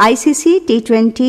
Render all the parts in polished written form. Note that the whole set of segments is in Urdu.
ICC T20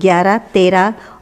11, 13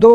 2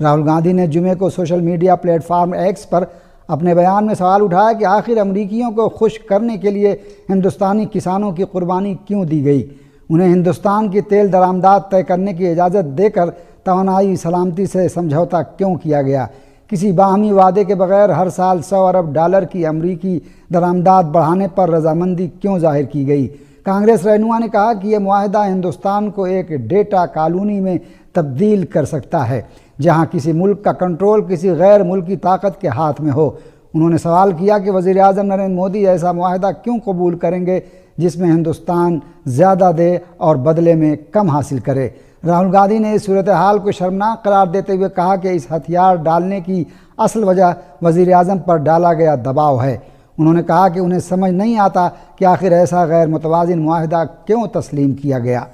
راہل گاندھی نے جمعے کو social media platform X پر اپنے بیان میں سوال اٹھایا کہ آخر امریکیوں کو خوش کرنے کے لیے ہندوستانی کسانوں کی قربانی کیوں دی گئی؟ انہیں ہندوستان کی تیل درآمدات طے کرنے کی اجازت دے کر توانائی سلامتی سے سمجھوتا کیوں کیا گیا؟ کسی باہمی وعدے کے بغیر ہر سال $100 ارب کی امریکی درآمدات بڑھانے پر رضامندی کیوں ظاہر کی گئی؟ کانگریس رہنما نے کہا کہ یہ معاہدہ ہندوستان کو ایک ڈیٹا کالونی میں تبدیل کر سکتا ہے جہاں کسی ملک کا کنٹرول کسی غیر ملکی طاقت کے ہاتھ میں ہو۔ انہوں نے سوال کیا کہ وزیر اعظم نریندر مودی ایسا معاہدہ کیوں قبول کریں گے جس میں ہندوستان زیادہ دے اور بدلے میں کم حاصل کرے؟ راہل گاندھی نے اس صورتحال کو شرمناک قرار دیتے ہوئے کہا کہ اس ہتھیار ڈالنے کی اصل وجہ وزیر اعظم پر ڈالا گیا دباؤ ہے۔ انہوں نے کہا کہ انہیں سمجھ نہیں آتا کہ آخر ایسا غیر متوازن معاہدہ کیوں تسلیم کیا گیا۔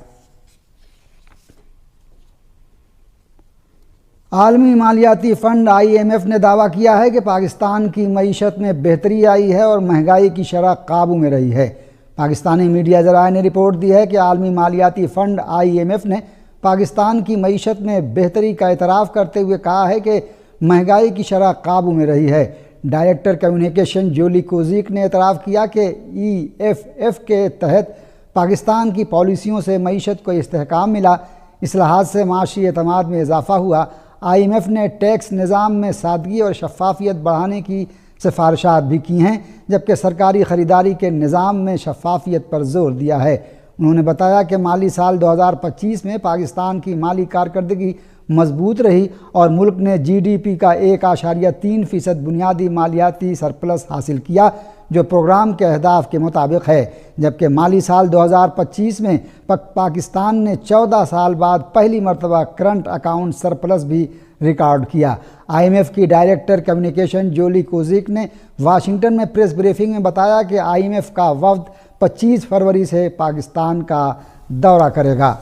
عالمی مالیاتی فنڈ IMF نے دعویٰ کیا ہے کہ پاکستان کی معیشت میں بہتری آئی ہے اور مہنگائی کی شرح قابو میں رہی ہے۔ پاکستانی میڈیا ذرائع نے رپورٹ دی ہے کہ عالمی مالیاتی فنڈ IMF نے پاکستان کی معیشت میں بہتری کا اعتراف کرتے ہوئے کہا ہے کہ مہنگائی کی شرح قابو میں رہی ہے۔ ڈائریکٹر کمیونیکیشن جولی کوزیک نے اعتراف کیا کہ EFF کے تحت پاکستان کی پالیسیوں سے معیشت کو استحکام ملا، اصلاحات سے معاشی اعتماد میں اضافہ ہوا۔ IMF نے ٹیکس نظام میں سادگی اور شفافیت بڑھانے کی سفارشات بھی کی ہیں، جبکہ سرکاری خریداری کے نظام میں شفافیت پر زور دیا ہے۔ انہوں نے بتایا کہ مالی سال 2025 میں پاکستان کی مالی کارکردگی مضبوط رہی اور ملک نے GDP کا 1.3% بنیادی مالیاتی سرپلس حاصل کیا، جو پروگرام کے اہداف کے مطابق ہے، جبکہ مالی سال 2025 میں پاکستان نے 14 سال بعد پہلی مرتبہ کرنٹ اکاؤنٹ سرپلس بھی ریکارڈ کیا۔ IMF کی ڈائریکٹر کمیونیکیشن جولی کوزیک نے واشنگٹن میں پریس بریفنگ میں بتایا کہ IMF کا وفد 25 فروری سے پاکستان کا دورہ کرے گا۔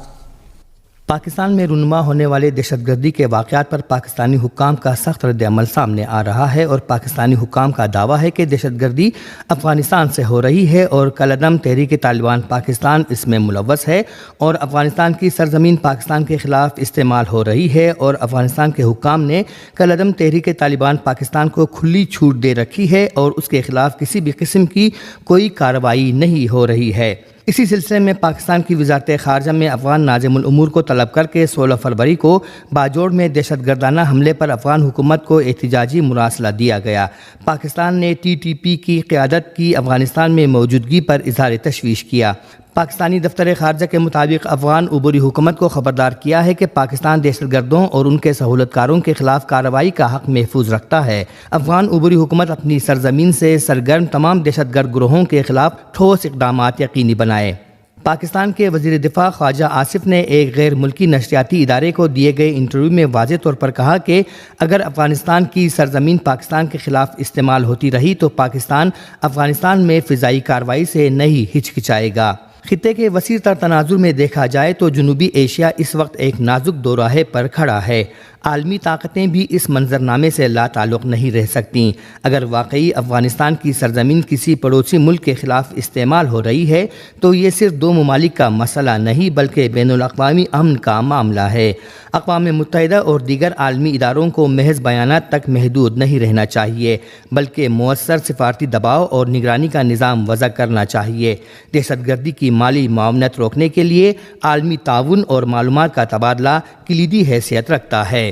پاکستان میں رونما ہونے والے دہشت گردی کے واقعات پر پاکستانی حکام کا سخت رد عمل سامنے آ رہا ہے اور پاکستانی حکام کا دعویٰ ہے کہ دہشت گردی افغانستان سے ہو رہی ہے اور کالعدم تحریک طالبان پاکستان اس میں ملوث ہے اور افغانستان کی سرزمین پاکستان کے خلاف استعمال ہو رہی ہے اور افغانستان کے حکام نے کالعدم تحریک طالبان پاکستان کو کھلی چھوٹ دے رکھی ہے اور اس کے خلاف کسی بھی قسم کی کوئی کارروائی نہیں ہو رہی ہے۔ اسی سلسلے میں پاکستان کی وزارت خارجہ میں افغان ناظم الامور کو طلب کر کے 16 فروری کو باجوڑ میں دہشت گردانہ حملے پر افغان حکومت کو احتجاجی مراسلہ دیا گیا۔ پاکستان نے TTP کی قیادت کی افغانستان میں موجودگی پر اظہار تشویش کیا۔ پاکستانی دفتر خارجہ کے مطابق افغان عبوری حکومت کو خبردار کیا ہے کہ پاکستان دہشت گردوں اور ان کے سہولت کاروں کے خلاف کارروائی کا حق محفوظ رکھتا ہے۔ افغان عبوری حکومت اپنی سرزمین سے سرگرم تمام دہشت گرد گروہوں کے خلاف ٹھوس اقدامات یقینی بنائے۔ پاکستان کے وزیر دفاع خواجہ آصف نے ایک غیر ملکی نشریاتی ادارے کو دیے گئے انٹرویو میں واضح طور پر کہا کہ اگر افغانستان کی سرزمین پاکستان کے خلاف استعمال ہوتی رہی تو پاکستان افغانستان میں فضائی کارروائی سے نہیں ہچکچائے گا۔ خطے کے وسیع تر تناظر میں دیکھا جائے تو جنوبی ایشیا اس وقت ایک نازک دوراہے پر کھڑا ہے۔ عالمی طاقتیں بھی اس منظرنامے سے لا تعلق نہیں رہ سکتیں۔ اگر واقعی افغانستان کی سرزمین کسی پڑوسی ملک کے خلاف استعمال ہو رہی ہے تو یہ صرف دو ممالک کا مسئلہ نہیں بلکہ بین الاقوامی امن کا معاملہ ہے۔ اقوام متحدہ اور دیگر عالمی اداروں کو محض بیانات تک محدود نہیں رہنا چاہیے بلکہ مؤثر سفارتی دباؤ اور نگرانی کا نظام وضع کرنا چاہیے۔ دہشت گردی کی مالی معاونت روکنے کے لیے عالمی تعاون اور معلومات کا تبادلہ کلیدی حیثیت رکھتا ہے۔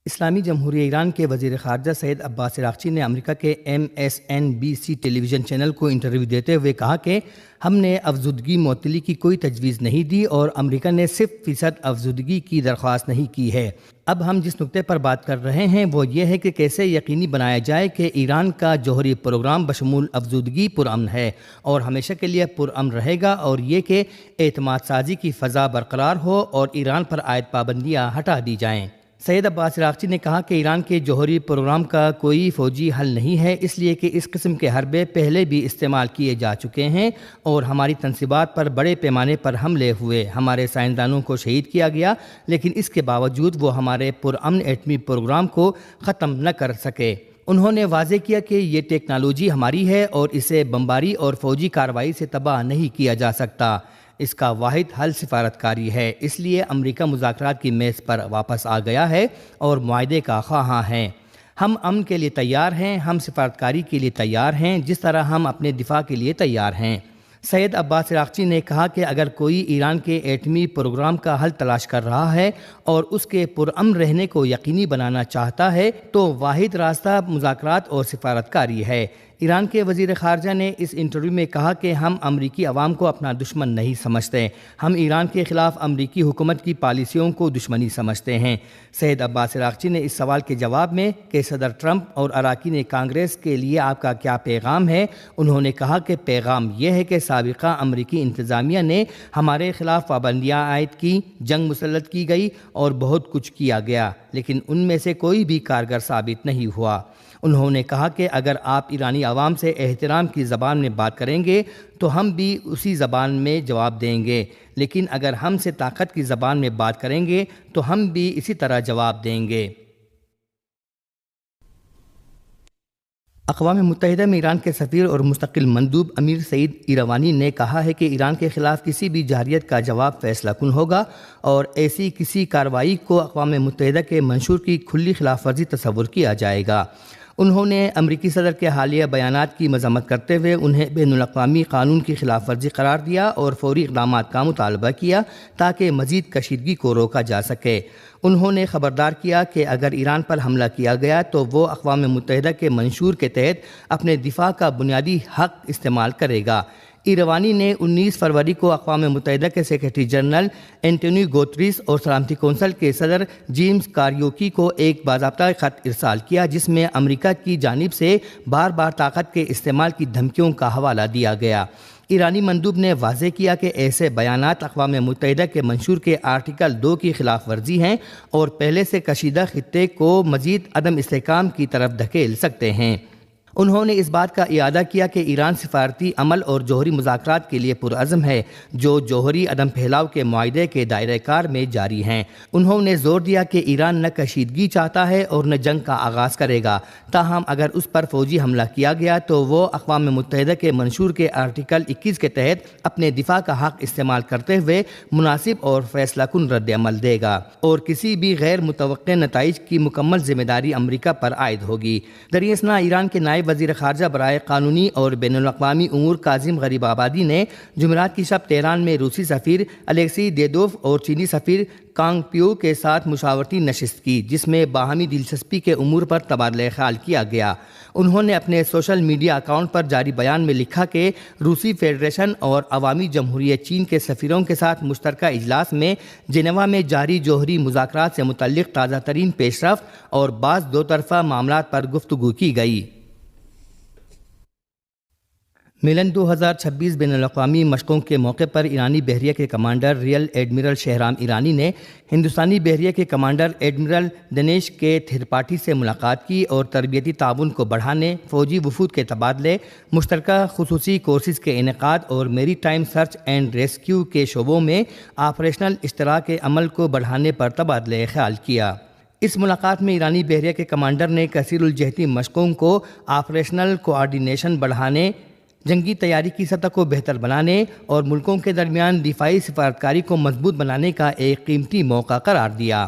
اسلامی جمہوریہ ایران کے وزیر خارجہ سید عباس عراقچی نے امریکہ کے MSNBC ٹیلی ویژن چینل کو انٹرویو دیتے ہوئے کہا کہ ہم نے افزودگی معطلی کی کوئی تجویز نہیں دی اور امریکہ نے 0% افزودگی کی درخواست نہیں کی ہے۔ اب ہم جس نقطے پر بات کر رہے ہیں وہ یہ ہے کہ کیسے یقینی بنایا جائے کہ ایران کا جوہری پروگرام بشمول افزودگی پرامن ہے اور ہمیشہ کے لیے پرامن رہے گا، اور یہ کہ اعتماد سازی کی فضا برقرار ہو اور ایران پر عائد پابندیاں ہٹا دی جائیں۔ سید عباس عراقچی نے کہا کہ ایران کے جوہری پروگرام کا کوئی فوجی حل نہیں ہے، اس لیے کہ اس قسم کے حربے پہلے بھی استعمال کیے جا چکے ہیں اور ہماری تنصیبات پر بڑے پیمانے پر حملے ہوئے، ہمارے سائنسدانوں کو شہید کیا گیا، لیکن اس کے باوجود وہ ہمارے پرامن ایٹمی پروگرام کو ختم نہ کر سکے۔ انہوں نے واضح کیا کہ یہ ٹیکنالوجی ہماری ہے اور اسے بمباری اور فوجی کارروائی سے تباہ نہیں کیا جا سکتا۔ اس کا واحد حل سفارتکاری ہے، اس لیے امریکہ مذاکرات کی میز پر واپس آ گیا ہے اور معاہدے کا خواہاں ہے۔ ہم امن کے لیے تیار ہیں، ہم سفارتکاری کے لیے تیار ہیں، جس طرح ہم اپنے دفاع کے لیے تیار ہیں۔ سید عباس عراقچی نے کہا کہ اگر کوئی ایران کے ایٹمی پروگرام کا حل تلاش کر رہا ہے اور اس کے پرامن رہنے کو یقینی بنانا چاہتا ہے تو واحد راستہ مذاکرات اور سفارتکاری ہے۔ ایران کے وزیر خارجہ نے اس انٹرویو میں کہا کہ ہم امریکی عوام کو اپنا دشمن نہیں سمجھتے، ہم ایران کے خلاف امریکی حکومت کی پالیسیوں کو دشمنی سمجھتے ہیں۔ سید عباس عراقچی نے اس سوال کے جواب میں کہ صدر ٹرمپ اور اراکین کانگریس کے لیے آپ کا کیا پیغام ہے، انہوں نے کہا کہ پیغام یہ ہے کہ سابقہ امریکی انتظامیہ نے ہمارے خلاف پابندیاں عائد کی، جنگ مسلط کی گئی اور بہت کچھ کیا گیا، لیکن ان میں سے کوئی بھی کارگر ثابت نہیں ہوا۔ انہوں نے کہا کہ اگر آپ ایرانی عوام سے احترام کی زبان میں بات کریں گے تو ہم بھی اسی زبان میں جواب دیں گے، لیکن اگر ہم سے طاقت کی زبان میں بات کریں گے تو ہم بھی اسی طرح جواب دیں گے۔ اقوام متحدہ میں ایران کے سفیر اور مستقل مندوب امیر سعید ایروانی نے کہا ہے کہ ایران کے خلاف کسی بھی جارحیت کا جواب فیصلہ کن ہوگا اور ایسی کسی کارروائی کو اقوام متحدہ کے منشور کی کھلی خلاف ورزی تصور کیا جائے گا۔ انہوں نے امریکی صدر کے حالیہ بیانات کی مذمت کرتے ہوئے انہیں بین الاقوامی قانون کی خلاف ورزی قرار دیا اور فوری اقدامات کا مطالبہ کیا تاکہ مزید کشیدگی کو روکا جا سکے۔ انہوں نے خبردار کیا کہ اگر ایران پر حملہ کیا گیا تو وہ اقوام متحدہ کے منشور کے تحت اپنے دفاع کا بنیادی حق استعمال کرے گا۔ ایروانی نے 19 فروری کو اقوام متحدہ کے سیکرٹری جنرل اینٹونیو گوتریس اور سلامتی کونسل کے صدر جیمز کاریوکی کو ایک باضابطہ خط ارسال کیا جس میں امریکہ کی جانب سے بار بار طاقت کے استعمال کی دھمکیوں کا حوالہ دیا گیا۔ ایرانی مندوب نے واضح کیا کہ ایسے بیانات اقوام متحدہ کے منشور کے آرٹیکل 2 کی خلاف ورزی ہیں اور پہلے سے کشیدہ خطے کو مزید عدم استحکام کی طرف دھکیل سکتے ہیں۔ انہوں نے اس بات کا اعادہ کیا کہ ایران سفارتی عمل اور جوہری مذاکرات کے لیے پرعزم ہے جو جوہری عدم پھیلاؤ کے معاہدے کے دائرہ کار میں جاری ہیں۔ انہوں نے زور دیا کہ ایران نہ کشیدگی چاہتا ہے اور نہ جنگ کا آغاز کرے گا، تاہم اگر اس پر فوجی حملہ کیا گیا تو وہ اقوام متحدہ کے منشور کے آرٹیکل 21 کے تحت اپنے دفاع کا حق استعمال کرتے ہوئے مناسب اور فیصلہ کن رد عمل دے گا اور کسی بھی غیر متوقع نتائج کی مکمل ذمہ داری امریکہ پر عائد ہوگی۔ دریں اثنا ایران کے نائب وزیر خارجہ برائے قانونی اور بین الاقوامی امور کاظم غریب آبادی نے جمعرات کی شب تہران میں روسی سفیر الیکسی دیدوف اور چینی سفیر کانگ پیو کے ساتھ مشاورتی نشست کی جس میں باہمی دلچسپی کے امور پر تبادلہ خیال کیا گیا۔ انہوں نے اپنے سوشل میڈیا اکاؤنٹ پر جاری بیان میں لکھا کہ روسی فیڈریشن اور عوامی جمہوریہ چین کے سفیروں کے ساتھ مشترکہ اجلاس میں جنیوا میں جاری جوہری مذاکرات سے متعلق تازہ ترین پیش رفت اور بعض دو طرفہ معاملات پر گفتگو کی گئی۔ میلن 2026 بین الاقوامی مشقوں کے موقع پر ایرانی بحریہ کے کمانڈر ریئر ایڈمرل شہرام ایرانی نے ہندوستانی بحریہ کے کمانڈر ایڈمرل دنیش کے تھرپاٹھی سے ملاقات کی اور تربیتی تعاون کو بڑھانے، فوجی وفود کے تبادلے، مشترکہ خصوصی کورسز کے انعقاد اور میری ٹائم سرچ اینڈ ریسکیو کے شعبوں میں آپریشنل اشتراک عمل کو بڑھانے پر تبادلہ خیال کیا۔ اس ملاقات میں ایرانی بحریہ کے کمانڈر نے کثیر الجہتی مشقوں کو آپریشنل کوآرڈینیشن بڑھانے، جنگی تیاری کی سطح کو بہتر بنانے اور ملکوں کے درمیان دفاعی سفارتکاری کو مضبوط بنانے کا ایک قیمتی موقع قرار دیا۔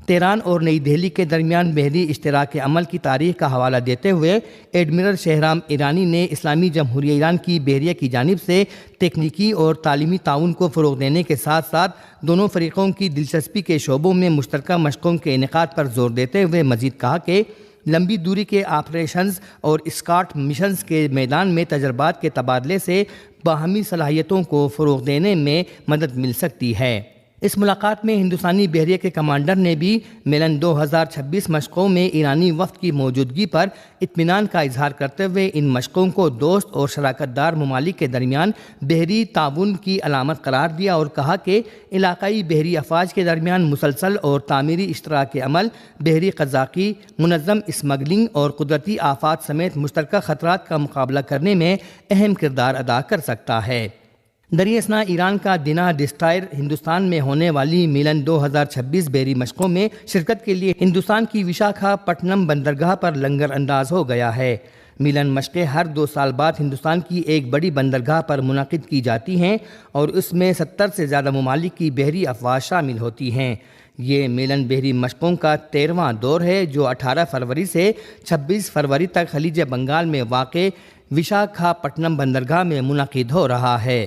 تہران اور نئی دہلی کے درمیان بحری اشتراک عمل کی تاریخ کا حوالہ دیتے ہوئے ایڈمرل شہرام ایرانی نے اسلامی جمہوریہ ایران کی بحریہ کی جانب سے تکنیکی اور تعلیمی تعاون کو فروغ دینے کے ساتھ ساتھ دونوں فریقوں کی دلچسپی کے شعبوں میں مشترکہ مشقوں کے انعقاد پر زور دیتے ہوئے مزید کہا کہ لمبی دوری کے آپریشنز اور اسکاٹ مشنز کے میدان میں تجربات کے تبادلے سے باہمی صلاحیتوں کو فروغ دینے میں مدد مل سکتی ہے۔ اس ملاقات میں ہندوستانی بحریہ کے کمانڈر نے بھی میلن 2026 مشقوں میں ایرانی وفد کی موجودگی پر اطمینان کا اظہار کرتے ہوئے ان مشقوں کو دوست اور شراکت دار ممالک کے درمیان بحری تعاون کی علامت قرار دیا اور کہا کہ علاقائی بحری افواج کے درمیان مسلسل اور تعمیری اشتراک عمل بحری قزاقی، منظم اسمگلنگ اور قدرتی آفات سمیت مشترکہ خطرات کا مقابلہ کرنے میں اہم کردار ادا کر سکتا ہے۔ دریں اثنا ایران کا دینا ڈسٹرائر ہندوستان میں ہونے والی میلن 2026 بحری مشقوں میں شرکت کے لیے ہندوستان کی وشاکھا پٹنم بندرگاہ پر لنگر انداز ہو گیا ہے۔ ملن مشقیں ہر 2 سال بعد ہندوستان کی ایک بڑی بندرگاہ پر منعقد کی جاتی ہیں اور اس میں 70 سے زیادہ ممالک کی بحری افواج شامل ہوتی ہیں۔ یہ ملن بحری مشقوں کا 13واں دور ہے جو 18 فروری سے 26 فروری تک خلیج بنگال میں واقع وشاکھاپٹنم بندرگاہ میں منعقد ہو رہا ہے۔